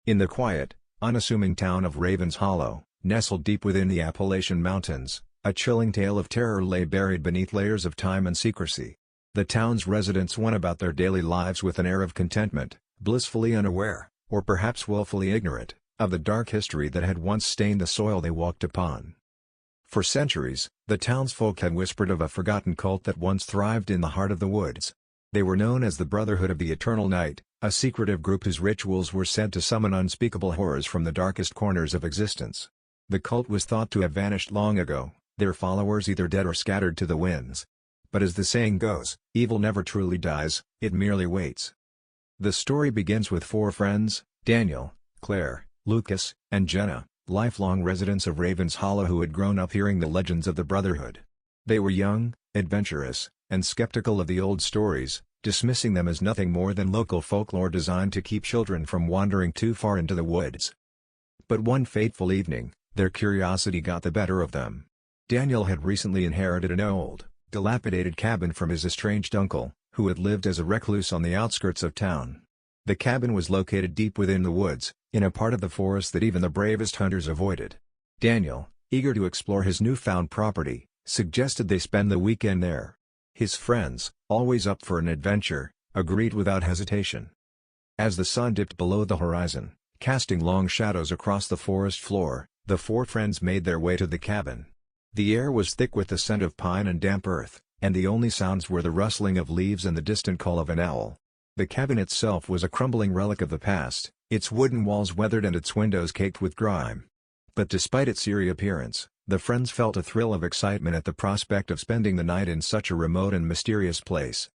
In the quiet, unassuming town of Ravens Hollow, nestled deep within the Appalachian Mountains, a chilling tale of terror lay buried beneath layers of time and secrecy. The town's residents went about their daily lives with an air of contentment, blissfully unaware, or perhaps willfully ignorant, of the dark history that had once stained the soil they walked upon. For centuries, the townsfolk had whispered of a forgotten cult that once thrived in the heart of the woods. They were known as the Brotherhood of the Eternal Night, a secretive group whose rituals were said to summon unspeakable horrors from the darkest corners of existence. The cult was thought to have vanished long ago, their followers either dead or scattered to the winds. But as the saying goes, evil never truly dies, it merely waits. The story begins with four friends, Daniel, Claire, Lucas, and Jenna, lifelong residents of Ravens Hollow who had grown up hearing the legends of the Brotherhood. They were young, adventurous, and skeptical of the old stories, dismissing them as nothing more than local folklore designed to keep children from wandering too far into the woods. But one fateful evening, their curiosity got the better of them. Daniel had recently inherited an old, dilapidated cabin from his estranged uncle, who had lived as a recluse on the outskirts of town. The cabin was located deep within the woods, in a part of the forest that even the bravest hunters avoided. Daniel, eager to explore his newfound property, suggested they spend the weekend there. His friends, always up for an adventure, agreed without hesitation. As the sun dipped below the horizon, casting long shadows across the forest floor, the four friends made their way to the cabin. The air was thick with the scent of pine and damp earth, and the only sounds were the rustling of leaves and the distant call of an owl. The cabin itself was a crumbling relic of the past, its wooden walls weathered and its windows caked with grime. But despite its eerie appearance, the friends felt a thrill of excitement at the prospect of spending the night in such a remote and mysterious place.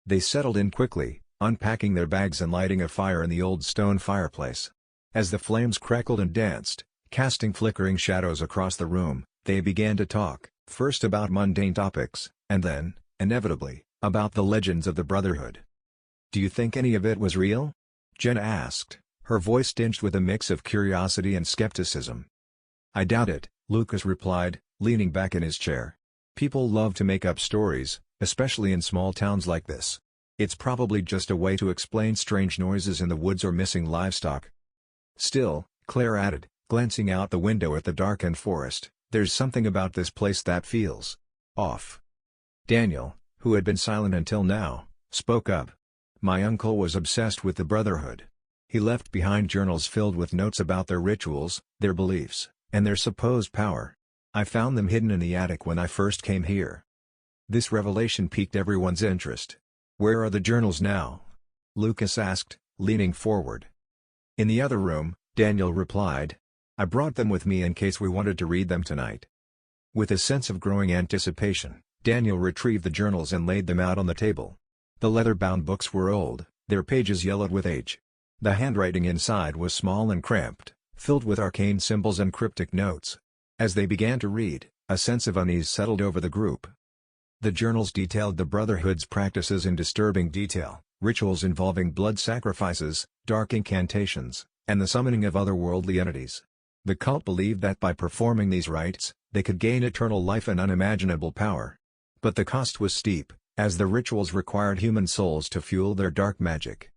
They settled in quickly, unpacking their bags and lighting a fire in the old stone fireplace. As the flames crackled and danced, casting flickering shadows across the room, they began to talk, first about mundane topics, and then, inevitably, about the legends of the Brotherhood. "Do you think any of it was real?" Jenna asked, her voice tinged with a mix of curiosity and skepticism. "I doubt it," Lucas replied, leaning back in his chair. "People love to make up stories, especially in small towns like this. It's probably just a way to explain strange noises in the woods or missing livestock." "Still," Claire added, glancing out the window at the darkened forest, "there's something about this place that feels off." Daniel, who had been silent until now, spoke up. "My uncle was obsessed with the Brotherhood. He left behind journals filled with notes about their rituals, their beliefs, and their supposed power. I found them hidden in the attic when I first came here." This revelation piqued everyone's interest. "Where are the journals now?" Lucas asked, leaning forward. "In the other room," Daniel replied. "I brought them with me in case we wanted to read them tonight." With a sense of growing anticipation, Daniel retrieved the journals and laid them out on the table. The leather-bound books were old, their pages yellowed with age. The handwriting inside was small and cramped, filled with arcane symbols and cryptic notes. As they began to read, a sense of unease settled over the group. The journals detailed the Brotherhood's practices in disturbing detail, rituals involving blood sacrifices, dark incantations, and the summoning of otherworldly entities. The cult believed that by performing these rites, they could gain eternal life and unimaginable power. But the cost was steep, as the rituals required human souls to fuel their dark magic.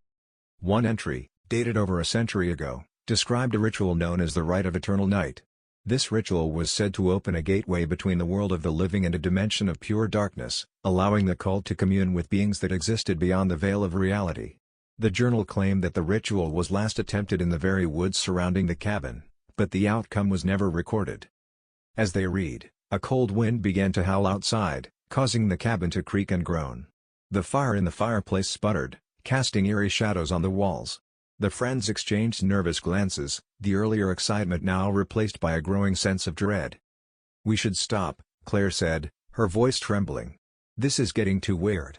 One entry, dated over a century ago, described a ritual known as the Rite of Eternal Night. This ritual was said to open a gateway between the world of the living and a dimension of pure darkness, allowing the cult to commune with beings that existed beyond the veil of reality. The journal claimed that the ritual was last attempted in the very woods surrounding the cabin, but the outcome was never recorded. As they read, a cold wind began to howl outside, causing the cabin to creak and groan. The fire in the fireplace sputtered, casting eerie shadows on the walls. The friends exchanged nervous glances, the earlier excitement now replaced by a growing sense of dread. "We should stop," Claire said, her voice trembling. "This is getting too weird."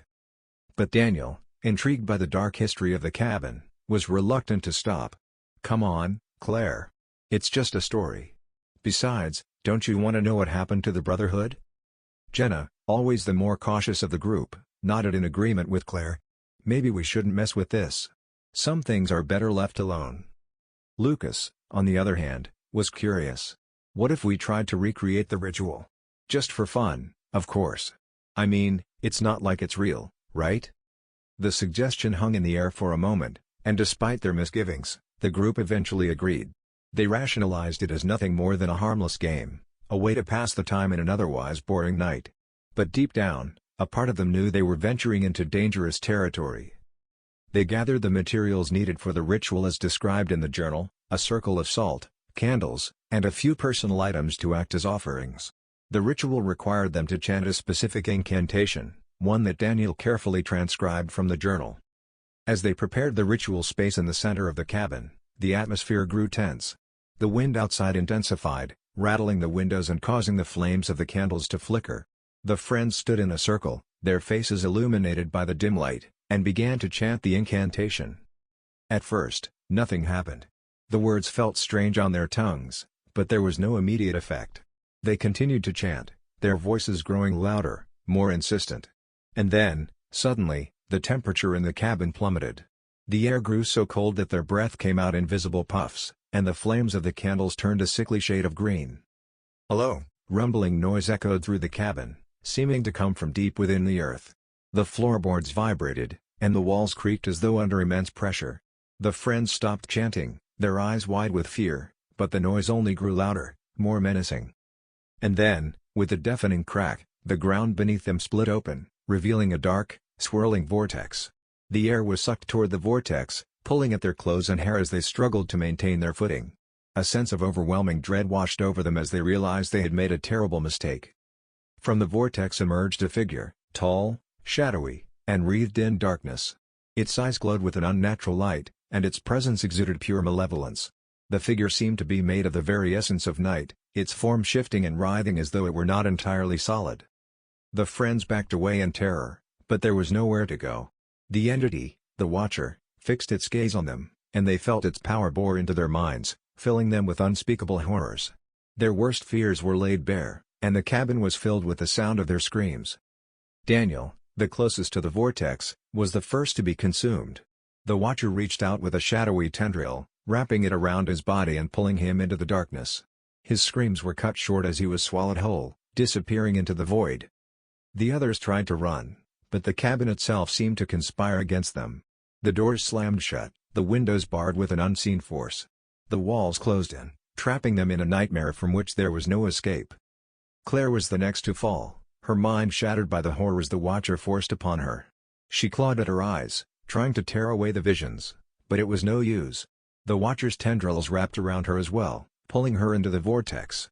But Daniel, intrigued by the dark history of the cabin, was reluctant to stop. "Come on, Claire. It's just a story. Besides, don't you want to know what happened to the Brotherhood?" Jenna, always the more cautious of the group, nodded in agreement with Claire. "Maybe we shouldn't mess with this. Some things are better left alone." Lucas, on the other hand, was curious. "What if we tried to recreate the ritual? Just for fun, of course. I mean, it's not like it's real, right?" The suggestion hung in the air for a moment, and despite their misgivings, The group eventually agreed. They rationalized it as nothing more than a harmless game, a way to pass the time in an otherwise boring night. But deep down, a part of them knew they were venturing into dangerous territory. They gathered the materials needed for the ritual as described in the journal, a circle of salt, candles, and a few personal items to act as offerings. The ritual required them to chant a specific incantation, one that Daniel carefully transcribed from the journal. As they prepared the ritual space in the center of the cabin, the atmosphere grew tense. The wind outside intensified, rattling the windows and causing the flames of the candles to flicker. The friends stood in a circle, their faces illuminated by the dim light, and began to chant the incantation. At first, nothing happened. The words felt strange on their tongues, but there was no immediate effect. They continued to chant, their voices growing louder, more insistent. And then, suddenly, the temperature in the cabin plummeted. The air grew so cold that their breath came out in visible puffs, and the flames of the candles turned a sickly shade of green. "Hello!" Rumbling noise echoed through the cabin, seeming to come from deep within the earth. The floorboards vibrated, and the walls creaked as though under immense pressure. The friends stopped chanting, their eyes wide with fear, but the noise only grew louder, more menacing. And then, with a deafening crack, the ground beneath them split open, revealing a dark, swirling vortex. The air was sucked toward the vortex, pulling at their clothes and hair as they struggled to maintain their footing. A sense of overwhelming dread washed over them as they realized they had made a terrible mistake. From the vortex emerged a figure, tall, shadowy, and wreathed in darkness. Its eyes glowed with an unnatural light, and its presence exuded pure malevolence. The figure seemed to be made of the very essence of night, its form shifting and writhing as though it were not entirely solid. The friends backed away in terror, but there was nowhere to go. The entity, the Watcher, fixed its gaze on them, and they felt its power bore into their minds, filling them with unspeakable horrors. Their worst fears were laid bare, and the cabin was filled with the sound of their screams. Daniel, the closest to the vortex, was the first to be consumed. The Watcher reached out with a shadowy tendril, wrapping it around his body and pulling him into the darkness. His screams were cut short as he was swallowed whole, disappearing into the void. The others tried to run, but the cabin itself seemed to conspire against them. The doors slammed shut, the windows barred with an unseen force. The walls closed in, trapping them in a nightmare from which there was no escape. Claire was the next to fall, her mind shattered by the horrors the Watcher forced upon her. She clawed at her eyes, trying to tear away the visions, but it was no use. The Watcher's tendrils wrapped around her as well, pulling her into the vortex.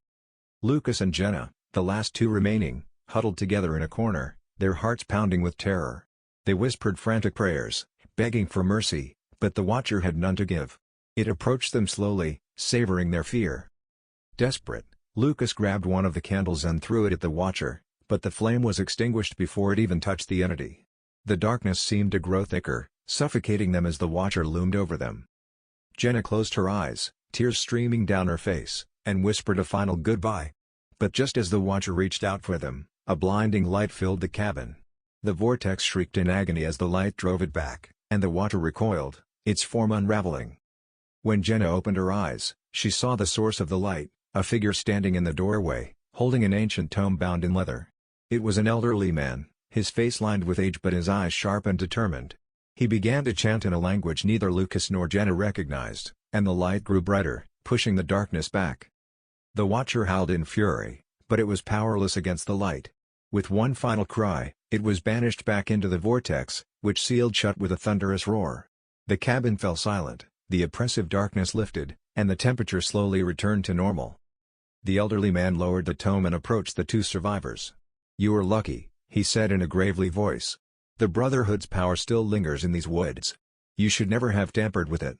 Lucas and Jenna, the last two remaining, huddled together in a corner, their hearts pounding with terror. They whispered frantic prayers, begging for mercy, but the Watcher had none to give. It approached them slowly, savoring their fear. Desperate, Lucas grabbed one of the candles and threw it at the Watcher, but the flame was extinguished before it even touched the entity. The darkness seemed to grow thicker, suffocating them as the Watcher loomed over them. Jenna closed her eyes, tears streaming down her face, and whispered a final goodbye. But just as the Watcher reached out for them, a blinding light filled the cabin. The vortex shrieked in agony as the light drove it back, and the Watcher recoiled, its form unraveling. When Jenna opened her eyes, she saw the source of the light, a figure standing in the doorway, holding an ancient tome bound in leather. It was an elderly man, his face lined with age but his eyes sharp and determined. He began to chant in a language neither Lucas nor Jenna recognized, and the light grew brighter, pushing the darkness back. The Watcher howled in fury, but it was powerless against the light. With one final cry, it was banished back into the vortex, which sealed shut with a thunderous roar. The cabin fell silent, the oppressive darkness lifted, and the temperature slowly returned to normal. The elderly man lowered the tome and approached the two survivors. "You are lucky," he said in a gravely voice. "The Brotherhood's power still lingers in these woods. You should never have tampered with it."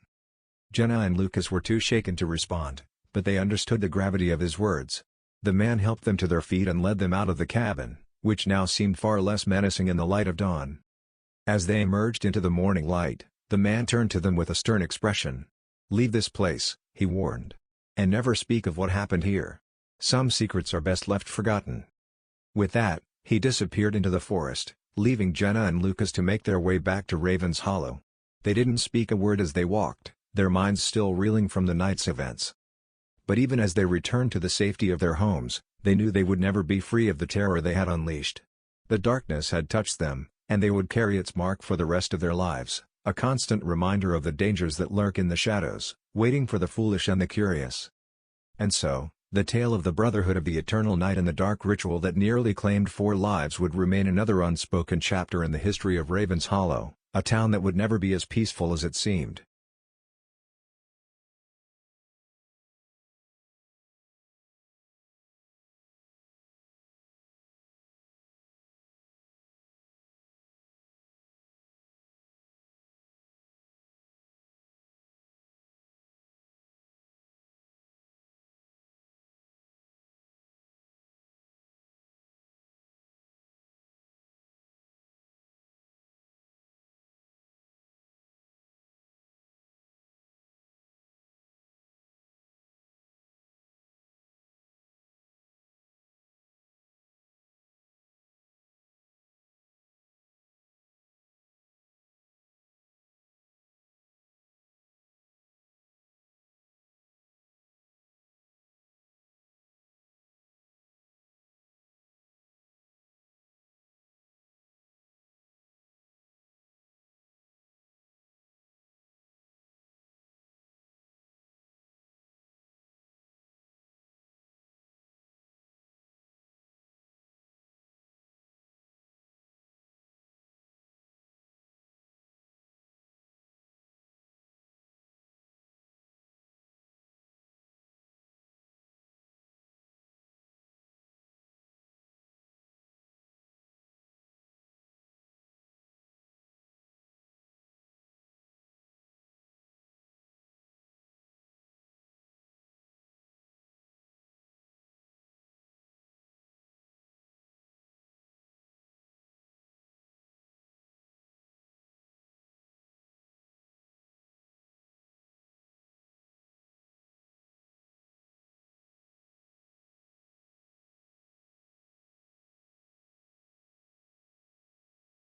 Jenna and Lucas were too shaken to respond, but they understood the gravity of his words. The man helped them to their feet and led them out of the cabin, which now seemed far less menacing in the light of dawn. As they emerged into the morning light, the man turned to them with a stern expression. "Leave this place," he warned. "And never speak of what happened here. Some secrets are best left forgotten." With that, he disappeared into the forest, leaving Jenna and Lucas to make their way back to Raven's Hollow. They didn't speak a word as they walked, their minds still reeling from the night's events. But even as they returned to the safety of their homes, they knew they would never be free of the terror they had unleashed. The darkness had touched them, and they would carry its mark for the rest of their lives. a constant reminder of the dangers that lurk in the shadows, waiting for the foolish and the curious. And so, the tale of the Brotherhood of the Eternal Night and the dark ritual that nearly claimed 4 lives would remain another unspoken chapter in the history of Raven's Hollow, a town that would never be as peaceful as it seemed.